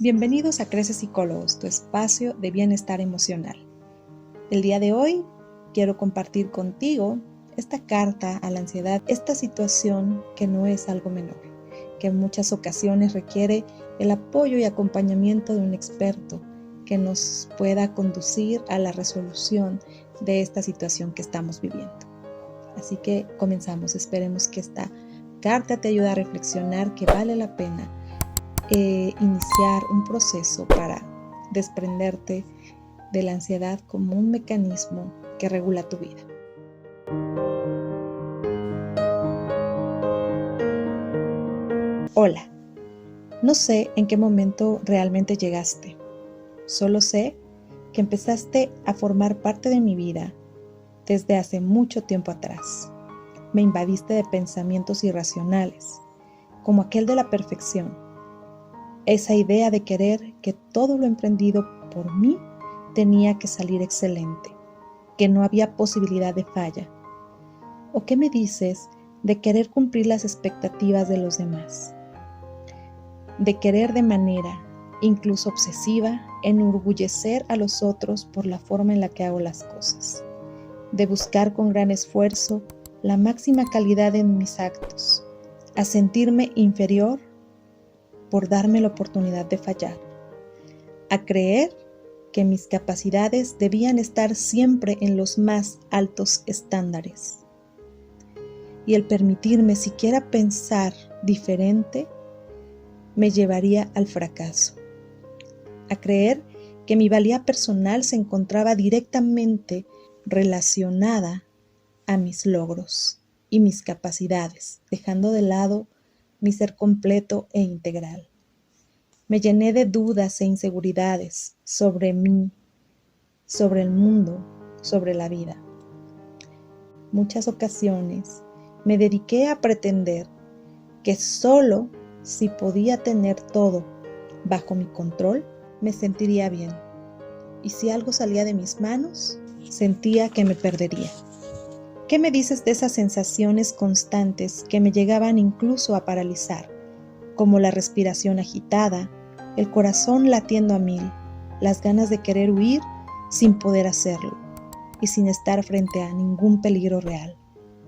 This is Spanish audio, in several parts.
Bienvenidos a Crece Psicólogos, tu espacio de bienestar emocional. El día de hoy quiero compartir contigo esta carta a la ansiedad, esta situación que no es algo menor, que en muchas ocasiones requiere el apoyo y acompañamiento de un experto que nos pueda conducir a la resolución de esta situación que estamos viviendo. Así que comenzamos, esperemos que esta carta te ayude a reflexionar que vale la pena iniciar un proceso para desprenderte de la ansiedad como un mecanismo que regula tu vida. Hola, no sé en qué momento realmente llegaste, solo sé que empezaste a formar parte de mi vida desde hace mucho tiempo atrás. Me invadiste de pensamientos irracionales, como aquel de la perfección. Esa idea de querer que todo lo emprendido por mí tenía que salir excelente, que no había posibilidad de falla. ¿O qué me dices de querer cumplir las expectativas de los demás? De querer de manera, incluso obsesiva, enorgullecer a los otros por la forma en la que hago las cosas. De buscar con gran esfuerzo la máxima calidad en mis actos, a sentirme inferior por darme la oportunidad de fallar, a creer que mis capacidades debían estar siempre en los más altos estándares. Y el permitirme siquiera pensar diferente me llevaría al fracaso, a creer que mi valía personal se encontraba directamente relacionada a mis logros y mis capacidades, dejando de lado mi ser completo e integral. Me llené de dudas e inseguridades sobre mí, sobre el mundo, sobre la vida. Muchas ocasiones me dediqué a pretender que solo si podía tener todo bajo mi control, me sentiría bien. Y si algo salía de mis manos, sentía que me perdería. ¿Qué me dices de esas sensaciones constantes que me llegaban incluso a paralizar, como la respiración agitada, el corazón latiendo a 1000, las ganas de querer huir sin poder hacerlo y sin estar frente a ningún peligro real,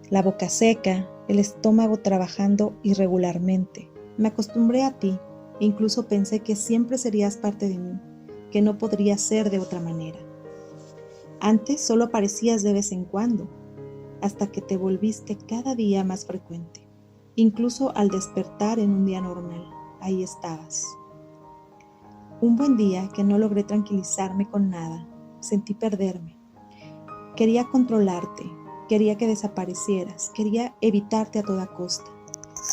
la boca seca, el estómago trabajando irregularmente? Me acostumbré a ti e incluso pensé que siempre serías parte de mí, que no podría ser de otra manera. Antes solo aparecías de vez en cuando, hasta que te volviste cada día más frecuente. Incluso al despertar en un día normal, ahí estabas. Un buen día que no logré tranquilizarme con nada, sentí perderme. Quería controlarte, quería que desaparecieras, quería evitarte a toda costa,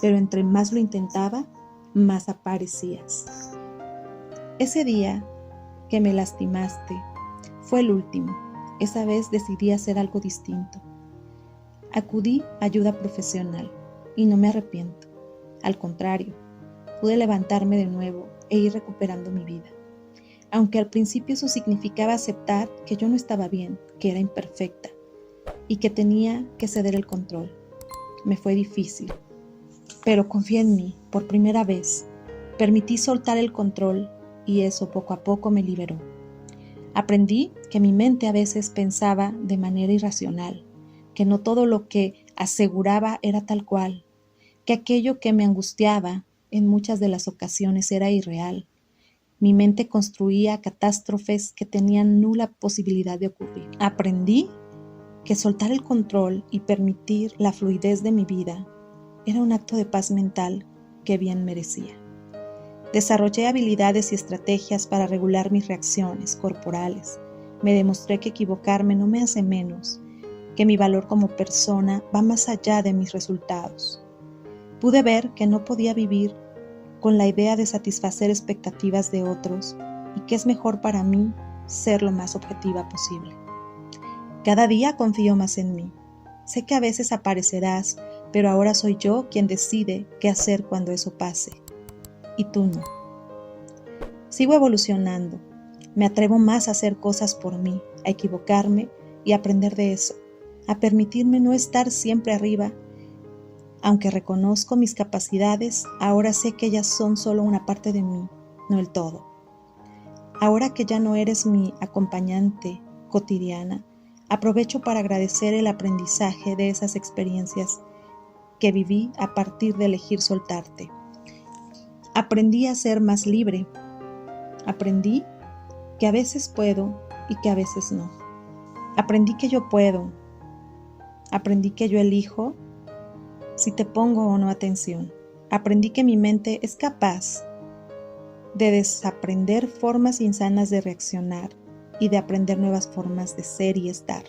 pero entre más lo intentaba, más aparecías. Ese día que me lastimaste fue el último. Esa vez decidí hacer algo distinto. Acudí a ayuda profesional y no me arrepiento. Al contrario, pude levantarme de nuevo e ir recuperando mi vida. Aunque al principio eso significaba aceptar que yo no estaba bien, que era imperfecta y que tenía que ceder el control. Me fue difícil, pero confié en mí por primera vez. Permití soltar el control y eso poco a poco me liberó. Aprendí que mi mente a veces pensaba de manera irracional, que no todo lo que aseguraba era tal cual, que aquello que me angustiaba en muchas de las ocasiones era irreal. Mi mente construía catástrofes que tenían nula posibilidad de ocurrir. Aprendí que soltar el control y permitir la fluidez de mi vida era un acto de paz mental que bien merecía. Desarrollé habilidades y estrategias para regular mis reacciones corporales. Me demostré que equivocarme no me hace menos, que mi valor como persona va más allá de mis resultados. Pude ver que no podía vivir con la idea de satisfacer expectativas de otros y que es mejor para mí ser lo más objetiva posible. Cada día confío más en mí. Sé que a veces aparecerás, pero ahora soy yo quien decide qué hacer cuando eso pase, y tú no. Sigo evolucionando. Me atrevo más a hacer cosas por mí, a equivocarme y aprender de eso, a permitirme no estar siempre arriba. Aunque reconozco mis capacidades, ahora sé que ellas son solo una parte de mí, no el todo. Ahora que ya no eres mi acompañante cotidiana, aprovecho para agradecer el aprendizaje de esas experiencias que viví a partir de elegir soltarte. Aprendí a ser más libre. Aprendí que a veces puedo y que a veces no. Aprendí que yo puedo. Aprendí que yo elijo si te pongo o no atención. Aprendí que mi mente es capaz de desaprender formas insanas de reaccionar y de aprender nuevas formas de ser y estar.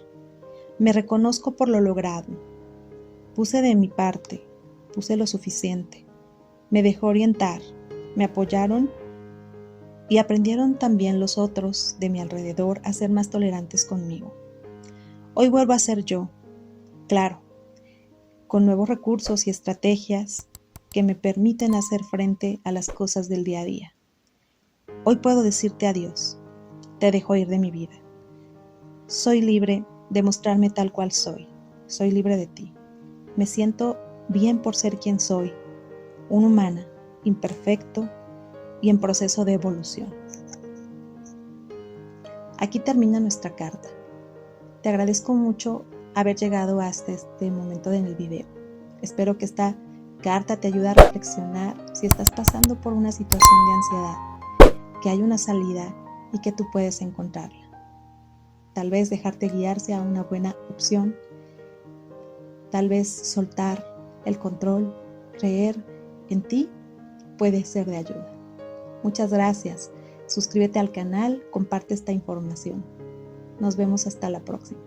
Me reconozco por lo logrado. Puse de mi parte, puse lo suficiente. Me dejé orientar, me apoyaron y aprendieron también los otros de mi alrededor a ser más tolerantes conmigo. Hoy vuelvo a ser yo, claro, con nuevos recursos y estrategias que me permiten hacer frente a las cosas del día a día. Hoy puedo decirte adiós, te dejo ir de mi vida. Soy libre de mostrarme tal cual soy libre de ti. Me siento bien por ser quien soy, una humana, imperfecto y en proceso de evolución. Aquí termina nuestra carta. Te agradezco mucho haber llegado hasta este momento en el video. Espero que esta carta te ayude a reflexionar si estás pasando por una situación de ansiedad, que hay una salida y que tú puedes encontrarla. Tal vez dejarte guiar sea una buena opción. Tal vez soltar el control, creer en ti, puede ser de ayuda. Muchas gracias. Suscríbete al canal, comparte esta información. Nos vemos hasta la próxima.